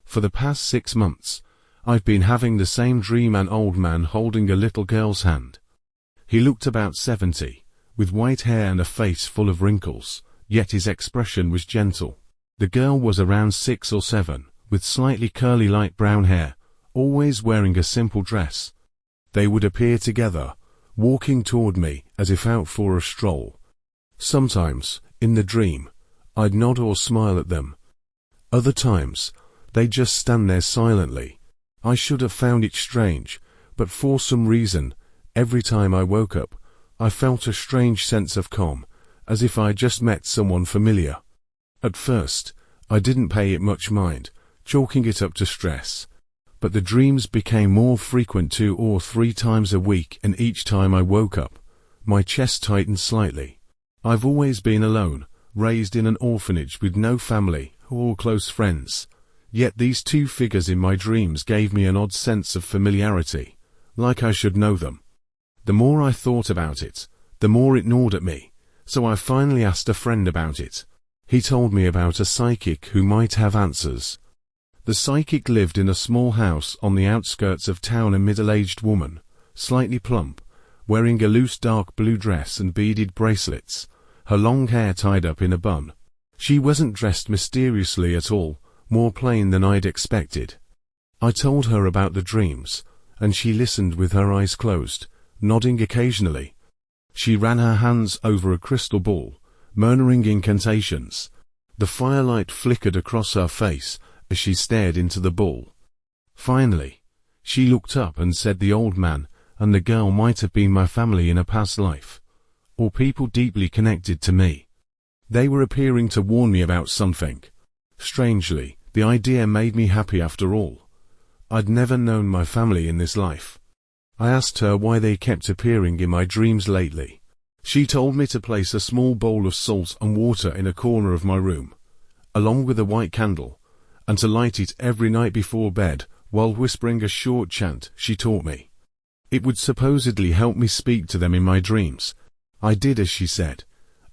For the past 6 months, I've been having the same dream: an old man holding a little girl's hand. He looked about 70, with white hair and a face full of wrinkles, yet his expression was gentle. The girl was around 6 or 7, with slightly curly light brown hair, always wearing a simple dress. They would appear together, walking toward me as if out for a stroll. Sometimes, in the dream, I'd nod or smile at them. Other times, they'd just stand there silently. I should have found it strange, but for some reason, every time I woke up, I felt a strange sense of calm, as if I'd just met someone familiar. At first, I didn't pay it much mind, chalking it up to stress. But the dreams became more frequent 2 or 3 times a week, and each time I woke up, my chest tightened slightly. I've always been alone, raised in an orphanage with no family or close friends. Yet these 2 figures in my dreams gave me an odd sense of familiarity, like I should know them. The more I thought about it, the more it gnawed at me, so I finally asked a friend about it. He told me about a psychic who might have answers. The psychic lived in a small house on the outskirts of town, a middle-aged woman, slightly plump, wearing a loose dark blue dress and beaded bracelets, her long hair tied up in a bun. She wasn't dressed mysteriously at all, more plain than I'd expected. I told her about the dreams, and she listened with her eyes closed, nodding occasionally. She ran her hands over a crystal ball, murmuring incantations. The firelight flickered across her face as she stared into the ball. Finally, she looked up and said the old man and the girl might have been my family in a past life, or people deeply connected to me. They were appearing to warn me about something. Strangely, the idea made me happy after all. I'd never known my family in this life. I asked her why they kept appearing in my dreams lately. She told me to place a small bowl of salt and water in a corner of my room, along with a white candle, and to light it every night before bed, while whispering a short chant she taught me. It would supposedly help me speak to them in my dreams. I did as she said,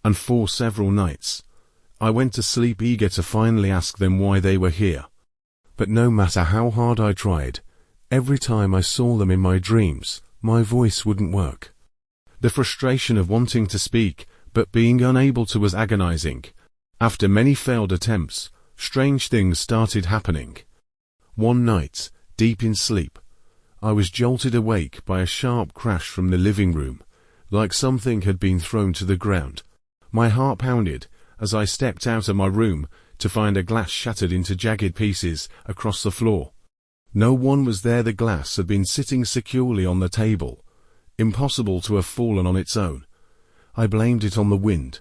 and for several nights, I went to sleep eager to finally ask them why they were here. But no matter how hard I tried, every time I saw them in my dreams, my voice wouldn't work. The frustration of wanting to speak, but being unable to was agonizing. After many failed attempts, strange things started happening. One night, deep in sleep, I was jolted awake by a sharp crash from the living room, like something had been thrown to the ground. My heart pounded as I stepped out of my room to find a glass shattered into jagged pieces across the floor. No one was there. The glass had been sitting securely on the table, impossible to have fallen on its own. I blamed it on the wind.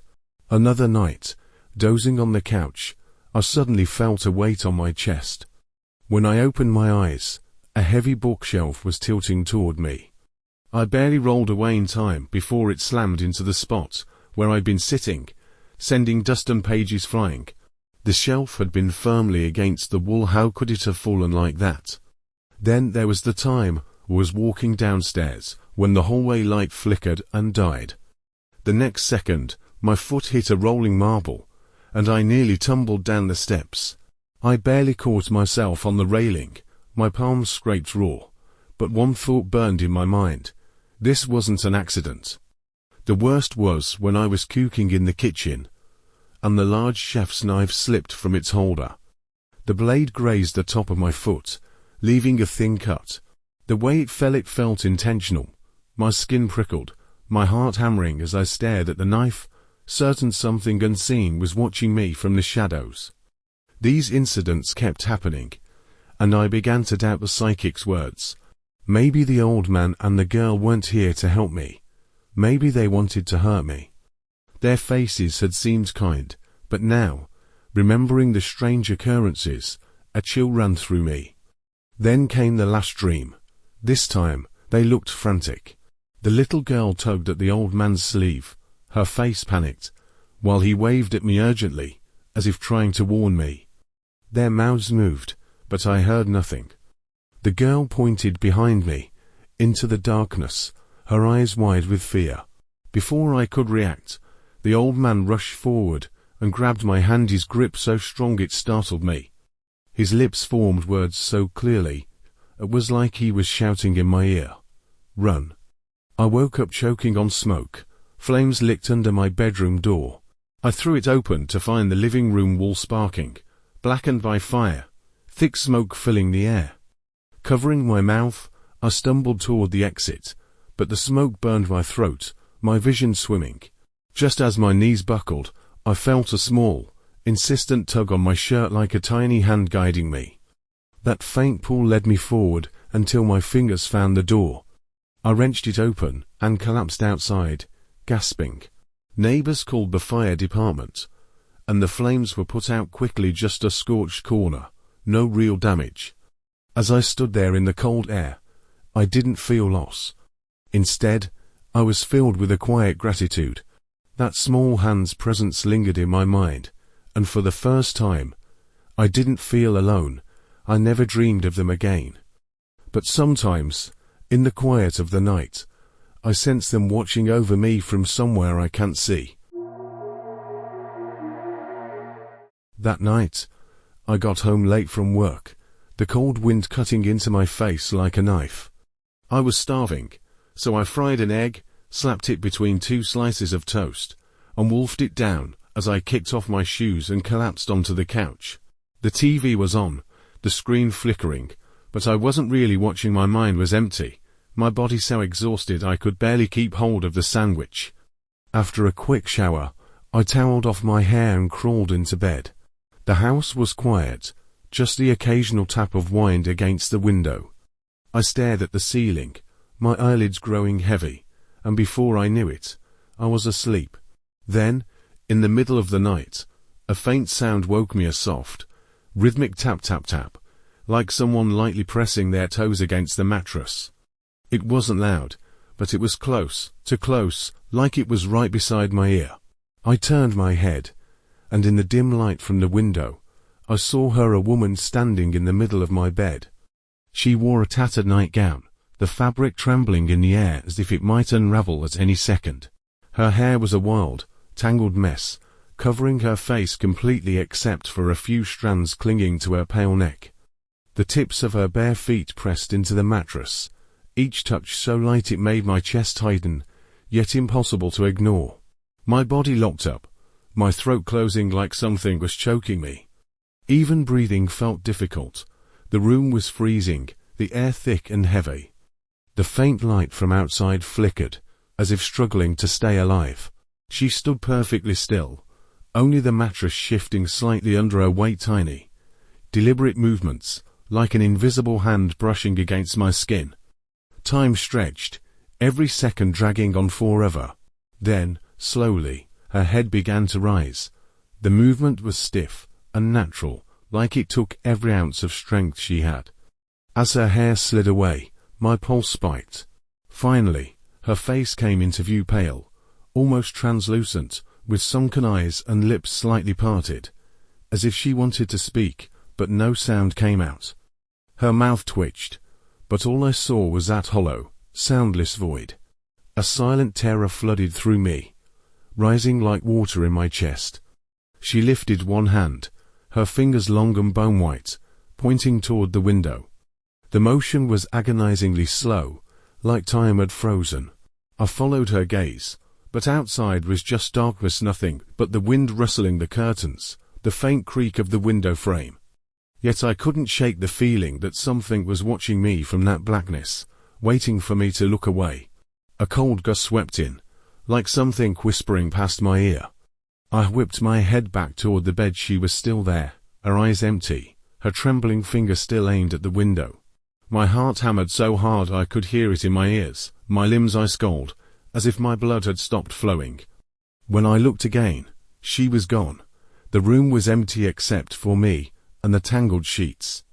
Another night, dozing on the couch, I suddenly felt a weight on my chest. When I opened my eyes, a heavy bookshelf was tilting toward me. I barely rolled away in time before it slammed into the spot where I'd been sitting, sending dust and pages flying. The shelf had been firmly against the wall. How could it have fallen like that? Then there was the time I was walking downstairs, when the hallway light flickered and died. The next second, my foot hit a rolling marble, and I nearly tumbled down the steps. I barely caught myself on the railing, my palms scraped raw, but one thought burned in my mind. This wasn't an accident. The worst was when I was cooking in the kitchen, and the large chef's knife slipped from its holder. The blade grazed the top of my foot, leaving a thin cut. The way it felt intentional. My skin prickled, my heart hammering as I stared at the knife, certain something unseen was watching me from the shadows. These incidents kept happening, and I began to doubt the psychic's words. Maybe the old man and the girl weren't here to help me. Maybe they wanted to hurt me. Their faces had seemed kind, but now, remembering the strange occurrences, a chill ran through me. Then came the last dream. This time, they looked frantic. The little girl tugged at the old man's sleeve, her face panicked, while he waved at me urgently, as if trying to warn me. Their mouths moved, but I heard nothing. The girl pointed behind me, into the darkness, her eyes wide with fear. Before I could react, the old man rushed forward and grabbed my hand, his grip so strong it startled me. His lips formed words so clearly, it was like he was shouting in my ear. Run. I woke up choking on smoke. Flames licked under my bedroom door. I threw it open to find the living room wall sparking, blackened by fire, thick smoke filling the air. Covering my mouth, I stumbled toward the exit, but the smoke burned my throat, my vision swimming. Just as my knees buckled, I felt a small, insistent tug on my shirt like a tiny hand guiding me. That faint pull led me forward until my fingers found the door. I wrenched it open and collapsed outside, gasping. Neighbors called the fire department, and the flames were put out quickly. Just a scorched corner, no real damage. As I stood there in the cold air, I didn't feel loss. Instead, I was filled with a quiet gratitude. That small hand's presence lingered in my mind, and for the first time, I didn't feel alone. I never dreamed of them again. But sometimes, in the quiet of the night, I sense them watching over me from somewhere I can't see. That night, I got home late from work, the cold wind cutting into my face like a knife. I was starving, so I fried an egg, slapped it between 2 slices of toast, and wolfed it down as I kicked off my shoes and collapsed onto the couch. The TV was on, the screen flickering, but I wasn't really watching. My mind was empty, my body so exhausted I could barely keep hold of the sandwich. After a quick shower, I toweled off my hair and crawled into bed. The house was quiet, just the occasional tap of wind against the window. I stared at the ceiling, my eyelids growing heavy, and before I knew it, I was asleep. Then, in the middle of the night, a faint sound woke me, a soft, rhythmic tap-tap-tap, like someone lightly pressing their toes against the mattress. It wasn't loud, but it was close, too close, like it was right beside my ear. I turned my head, and in the dim light from the window, I saw her, a woman standing in the middle of my bed. She wore a tattered nightgown, the fabric trembling in the air as if it might unravel at any second. Her hair was a wild, tangled mess, covering her face completely except for a few strands clinging to her pale neck. The tips of her bare feet pressed into the mattress, each touch so light it made my chest tighten, yet impossible to ignore. My body locked up, my throat closing like something was choking me. Even breathing felt difficult. The room was freezing, the air thick and heavy. The faint light from outside flickered, as if struggling to stay alive. She stood perfectly still, only the mattress shifting slightly under her weight, tiny, deliberate movements, like an invisible hand brushing against my skin. Time stretched, every second dragging on forever. Then, slowly, her head began to rise. The movement was stiff, unnatural, like it took every ounce of strength she had. As her hair slid away, my pulse spiked. Finally, her face came into view, pale, almost translucent, with sunken eyes and lips slightly parted, as if she wanted to speak, but no sound came out. Her mouth twitched, but all I saw was that hollow, soundless void. A silent terror flooded through me, rising like water in my chest. She lifted one hand, her fingers long and bone-white, pointing toward the window. The motion was agonizingly slow, like time had frozen. I followed her gaze, but outside was just darkness, nothing but the wind rustling the curtains, the faint creak of the window frame. Yet I couldn't shake the feeling that something was watching me from that blackness, waiting for me to look away. A cold gust swept in, like something whispering past my ear. I whipped my head back toward the bed. She was still there, her eyes empty, her trembling finger still aimed at the window. My heart hammered so hard I could hear it in my ears, my limbs ice cold, as if my blood had stopped flowing. When I looked again, she was gone. The room was empty except for me and the tangled sheets.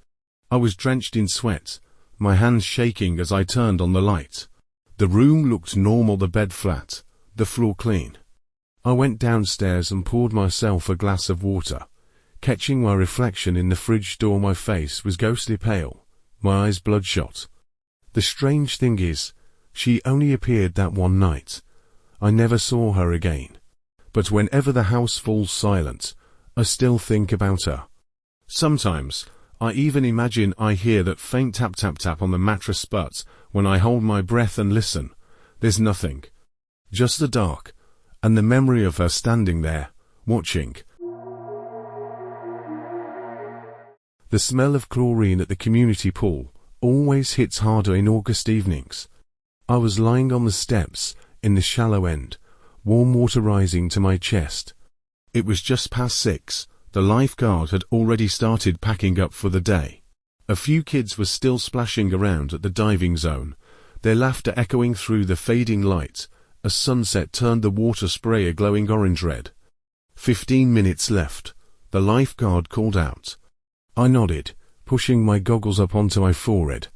I was drenched in sweat, my hands shaking as I turned on the light. The room looked normal, the bed flat, the floor clean. I went downstairs and poured myself a glass of water. Catching my reflection in the fridge door, my face was ghostly pale, my eyes bloodshot. The strange thing is, she only appeared that one night. I never saw her again. But whenever the house falls silent, I still think about her. Sometimes, I even imagine I hear that faint tap tap tap on the mattress, but when I hold my breath and listen, there's nothing. Just the dark, and the memory of her standing there, watching. The smell of chlorine at the community pool always hits harder in August evenings. I was lying on the steps, in the shallow end, warm water rising to my chest. It was just past 6. The lifeguard had already started packing up for the day. A few kids were still splashing around at the diving zone, their laughter echoing through the fading light as sunset turned the water spray a glowing orange-red. 15 minutes left. The lifeguard called out. I nodded, pushing my goggles up onto my forehead.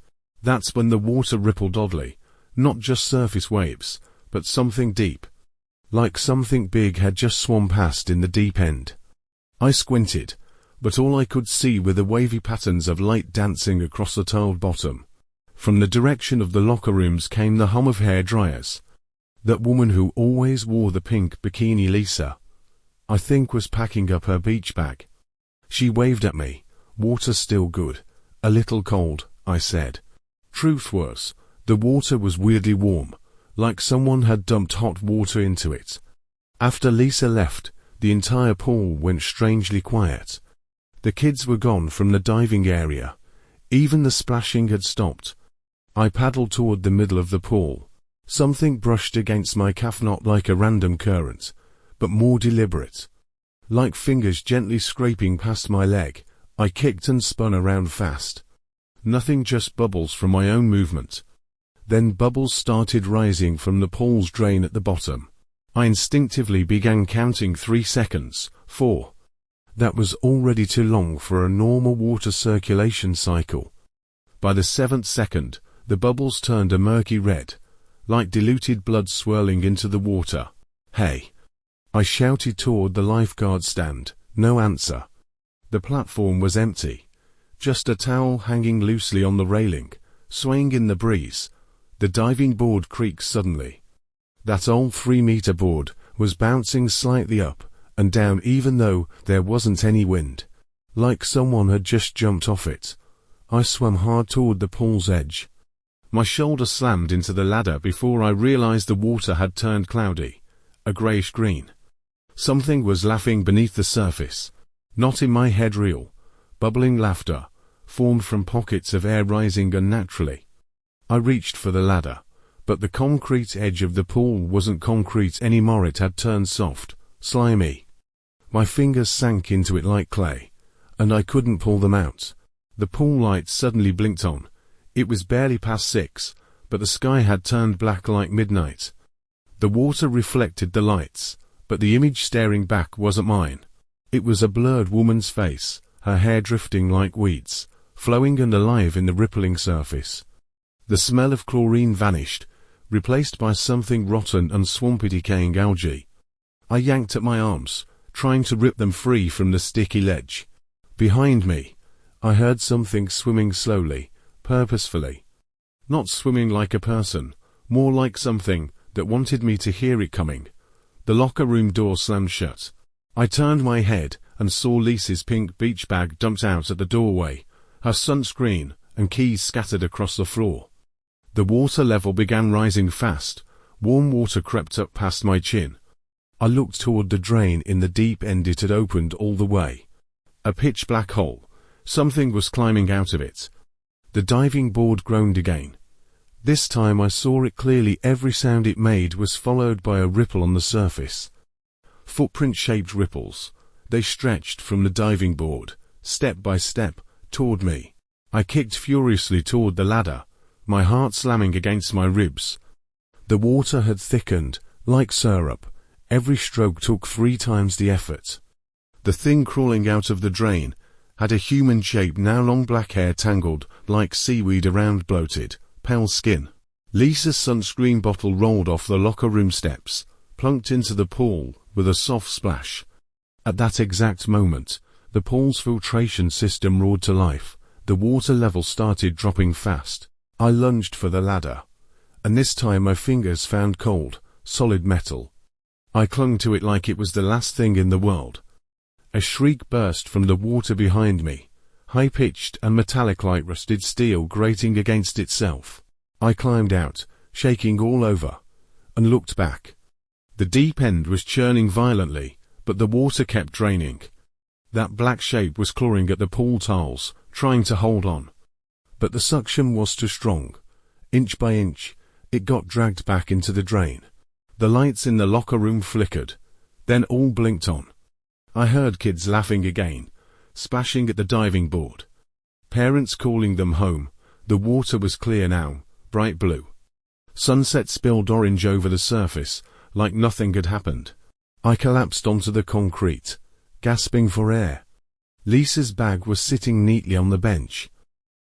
That's when the water rippled oddly, not just surface waves, but something deep. Like something big had just swum past in the deep end. I squinted, but all I could see were the wavy patterns of light dancing across the tiled bottom. From the direction of the locker rooms came the hum of hair dryers. That woman who always wore the pink bikini, Lisa, I think, was packing up her beach bag. She waved at me. Water still good. A little cold, I said. Truth was, the water was weirdly warm, like someone had dumped hot water into it. After Lisa left, the entire pool went strangely quiet. The kids were gone from the diving area. Even the splashing had stopped. I paddled toward the middle of the pool. Something brushed against my calf, not like a random current, but more deliberate. Like fingers gently scraping past my leg, I kicked and spun around fast. Nothing, just bubbles from my own movement. Then bubbles started rising from the pool's drain at the bottom. I instinctively began counting 3 seconds, 4. That was already too long for a normal water circulation cycle. By the 7th second, the bubbles turned a murky red, like diluted blood swirling into the water. Hey! I shouted toward the lifeguard stand. No answer. The platform was empty. Just a towel hanging loosely on the railing, swaying in the breeze. The diving board creaked suddenly. That old 3-meter board was bouncing slightly up and down even though there wasn't any wind. Like someone had just jumped off it. I swam hard toward the pool's edge. My shoulder slammed into the ladder before I realized the water had turned cloudy, a grayish-green. Something was laughing beneath the surface. Not in my head, real, bubbling laughter, formed from pockets of air rising unnaturally. I reached for the ladder, but the concrete edge of the pool wasn't concrete anymore. It had turned soft, slimy. My fingers sank into it like clay, and I couldn't pull them out. The pool lights suddenly blinked on. It was barely past 6, but the sky had turned black like midnight. The water reflected the lights, but the image staring back wasn't mine. It was a blurred woman's face, her hair drifting like weeds, flowing and alive in the rippling surface. The smell of chlorine vanished, replaced by something rotten and swampy decaying algae. I yanked at my arms, trying to rip them free from the sticky ledge. Behind me, I heard something swimming slowly, purposefully. Not swimming like a person, more like something that wanted me to hear it coming. The locker room door slammed shut. I turned my head and saw Lisa's pink beach bag dumped out at the doorway, her sunscreen and keys scattered across the floor. The water level began rising fast. Warm water crept up past my chin. I looked toward the drain in the deep end. It had opened all the way. A pitch black hole. Something was climbing out of it. The diving board groaned again. This time I saw it clearly. Every sound it made was followed by a ripple on the surface. Footprint-shaped ripples. They stretched from the diving board, step by step, toward me. I kicked furiously toward the ladder, my heart slamming against my ribs. The water had thickened, like syrup. Every stroke took 3 times the effort. The thing crawling out of the drain had a human shape now, long black hair tangled like seaweed around bloated, pale skin. Lisa's sunscreen bottle rolled off the locker room steps, plunked into the pool with a soft splash. At that exact moment, the pool's filtration system roared to life. The water level started dropping fast. I lunged for the ladder, and this time my fingers found cold, solid metal. I clung to it like it was the last thing in the world. A shriek burst from the water behind me, high-pitched and metallic like rusted steel grating against itself. I climbed out, shaking all over, and looked back. The deep end was churning violently, but the water kept draining. That black shape was clawing at the pool tiles, trying to hold on. But the suction was too strong. Inch by inch, it got dragged back into the drain. The lights in the locker room flickered, then all blinked on. I heard kids laughing again, splashing at the diving board. Parents calling them home. The water was clear now, bright blue. Sunset spilled orange over the surface, like nothing had happened. I collapsed onto the concrete, gasping for air. Lisa's bag was sitting neatly on the bench.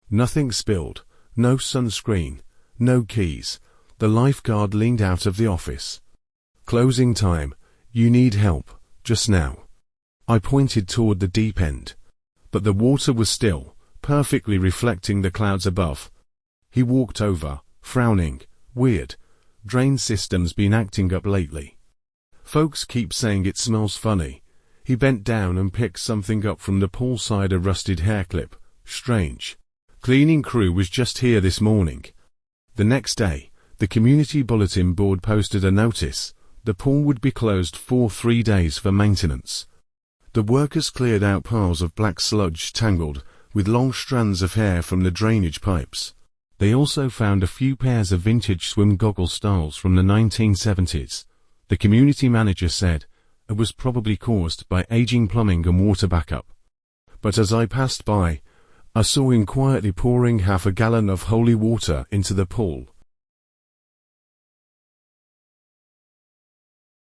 Nothing spilled, no sunscreen, no keys. The lifeguard leaned out of the office. Closing time. You need help, just now. I pointed toward the deep end. But the water was still, perfectly reflecting the clouds above. He walked over, frowning. Weird. Drain system's been acting up lately. Folks keep saying it smells funny. He bent down and picked something up from the poolside, a rusted hair clip. Strange. Cleaning crew was just here this morning. The next day, the community bulletin board posted a notice. The pool would be closed for 3 days for maintenance. The workers cleared out piles of black sludge tangled with long strands of hair from the drainage pipes. They also found a few pairs of vintage swim goggle styles from the 1970s. The community manager said it was probably caused by aging plumbing and water backup. But as I passed by, I saw him quietly pouring half a gallon of holy water into the pool.